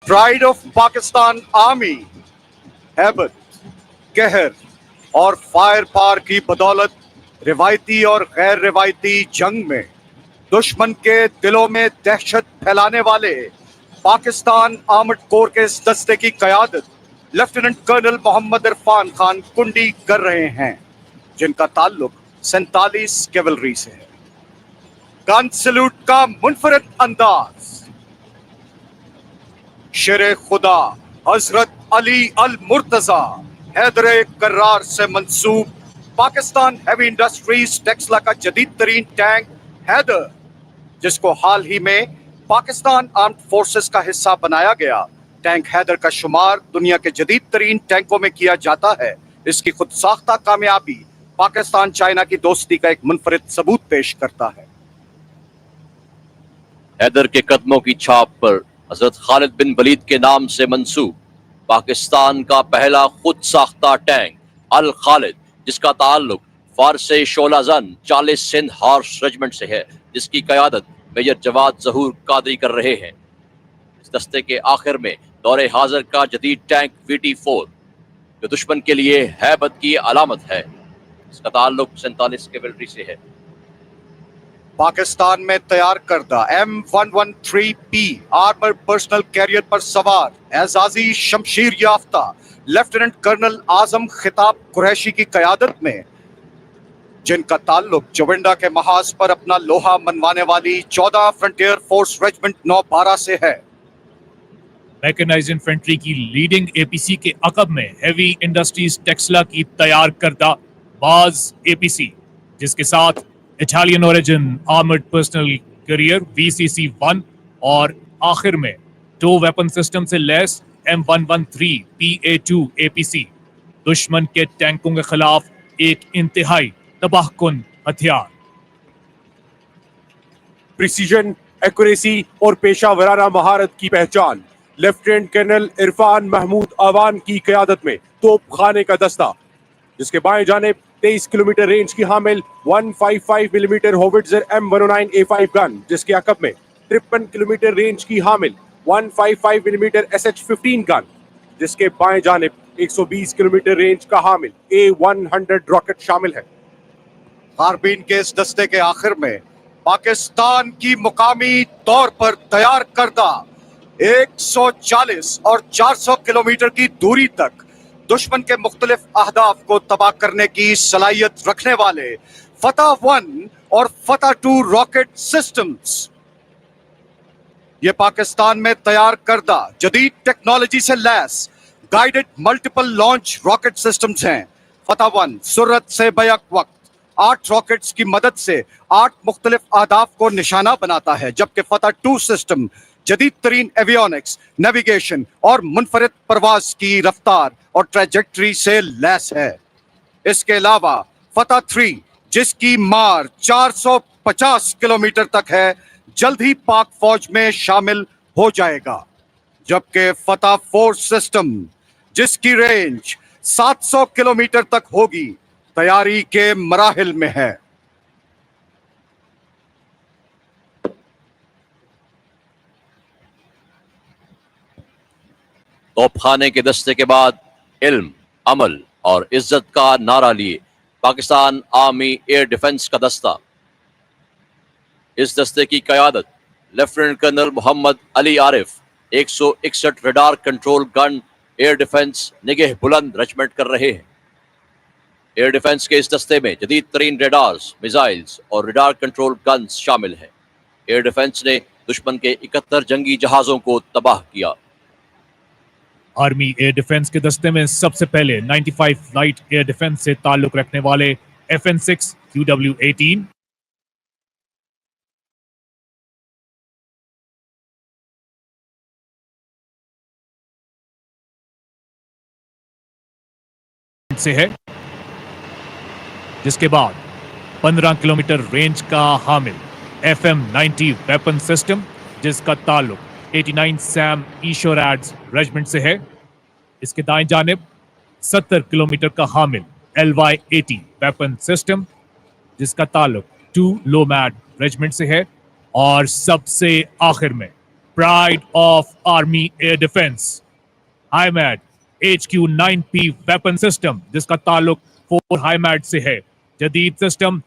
Pride of Pakistan army हैबत, कहर और fire power की बदौलत रिवायती और गैर रिवायती जंग में दुश्मन के दिलों में दहशत फैलाने वाले पाकिस्तान आर्मड कोर के इस दस्ते की क़यादत लेफ्टिनेंट कर्नल मोहम्मद इरफान खान कुंडी कर रहे हैं, जिनका ताल्लुक 47 कैवलरी से है। गन सैल्यूट का मुनफरद अंदाज शेर खुदा हजरत अली अल मुर्तजा हैदर कर्रार से मंसूब पाकिस्तान हैवी इंडस्ट्रीज टेक्सला का जदीद तरीन टैंक हैदर, जिसको हाल ही में पाकिस्तान आर्म्ड फोर्सेस का हिस्सा बनाया गया। टैंक हैदर का शुमार दुनिया के जदीद तरीन टैंकों में किया जाता है। इसकी खुद साख्ता कामयाबी पाकिस्तान चाइना की दोस्ती का एक मुनफरिद सबूत पेश करता है। हैदर के कदमों की छाप पर हजरत खालिद बिन वलीद के नाम से मंसूब पाकिस्तान का पहला खुद साख्ता टैंक अल खालिद, जिसका ताल्लुक फारस शोला जन 40 सिंध हॉर्स रेजिमेंट से है, जिसकी क़यादत मेजर जवाद ज़हूर कादरी कर रहे हैं। इस दस्ते के आखिर में दौरे हाजिर का जदीद टैंक VT4, जो दुश्मन के लिए हैबत की अलामत है। इसका ताल्लुक 47 कैवलरी से है। पाकिस्तान में तैयार करदा M113P आर्मर पर्सनल कैरियर पर सवार एजाजी शमशीर याफ्ता लेफ्टिनेंट कर्नल आजम खिताब कुरैशी की क़यादत में, जिनका ताल्लुक चविंडा के महाज पर अपना लोहा मनवाने वाली 14 फ्रंटियर फोर्स रेजिमेंट 912 से है। मैकेनाइज्ड इन्फेंट्री की लीडिंग APC के अकब में हैवी इंडस्ट्रीज टेक्सला की तैयार करदा बाज APC, जिसके साथ Italian origin armoured personnel carrier VCC-1 और आखिर में टो वेपन सिस्टम से लैस M113 PA-2 APC, दुश्मन के टैंकों के खिलाफ एक इंतहाई तबाहकुन हथियार। प्रिसीजन, एक्यूरेसी और पेशा वराना महारत की पहचान लेफ्टिनेंट कर्नल इरफान महमूद आवान की क़यादत में तोप खाने का दस्ता, जिसके बाएं जानिब 23 किलोमीटर रेंज की हामिल 155 मिलीमीटर होविट्जर M109A5 गन, जिसके अकब में 53 किलोमीटर रेंज की हामिल 155 मिलीमीटर SH-15 गन, जिसके बाएं जानिब 120 किलोमीटर रेंज का हामिल A100 रॉकेट शामिल है। हार्बिन के इस दस्ते के आखिर में पाकिस्तान की मुकामी तौर पर तैयार करदा 140 और 400 किलोमीटर की दूरी तक दुश्मन के मुख्तलिफ अहदाफ को तबाह करने की सलाहियत रखने वाले फतह 1 और फतह 2 रॉकेट सिस्टम्स, ये पाकिस्तान में तैयार करदा जदीद टेक्नोलॉजी से लैस guided multiple launch rocket systems हैं। फतह 1 सुरत से बैक वक्त 8 रॉकेट्स की मदद से 8 मुख्तलिफ अहदाफ को निशाना बनाता है, जबकि फतह 2 सिस्टम जदीद तरीन एवियोनिक्स, नेविगेशन और मुनफरिद परवाज की रफ्तार और ट्रैजेक्टरी से लैस है। इसके अलावा फतह 3, जिसकी मार 450 किलोमीटर तक है, जल्द ही पाक फौज में शामिल हो जाएगा, जबकि फतह 4 सिस्टम, जिसकी रेंज 700 किलोमीटर तक होगी, तैयारी के मराहिल में है। तोपखाने के दस्ते के बाद इल्म, अमल और इज्जत का नारा लिए पाकिस्तान आर्मी एयर डिफेंस का दस्ता। इस दस्ते की क़यादत lieutenant colonel Mohammad Ali Arif 161 radar control gun air defence निगह बुलंद रेजिमेंट कर रहे हैं। एयर डिफेंस के इस दस्ते में जदीद तरीन रेडार्स, मिसाइल्स और रडार कंट्रोल गन्स शामिल हैं। एयर डिफेंस ने दुश्मन के 71 जंगी जहाज़ों को तबाह किया। आर्मी एयर डिफेंस के दस्ते में सबसे पहले 95 लाइट एयर डिफेंस से ताल्लुक रखने वाले FN-6 QW-18, से है, जिसके बाद 15 किलोमीटर रेंज का हामिल FM-90 वेपन सिस्टम, जिसका ताल्लुक 89 सैम ईशोरैड्स रेजिमेंट से है। इसके दाएं जानिब 70 किलोमीटर का हामिल LY-80 वेपन सिस्टम, जिसका ताल्लुक 2 लोमैड रेजिमेंट से है। और सबसे आखिर में pride of Army Air Defense. HIMARS HQ-9P weapon system जिसका ताल्लुक 4 HIMARS से है. जदीद सिस्टम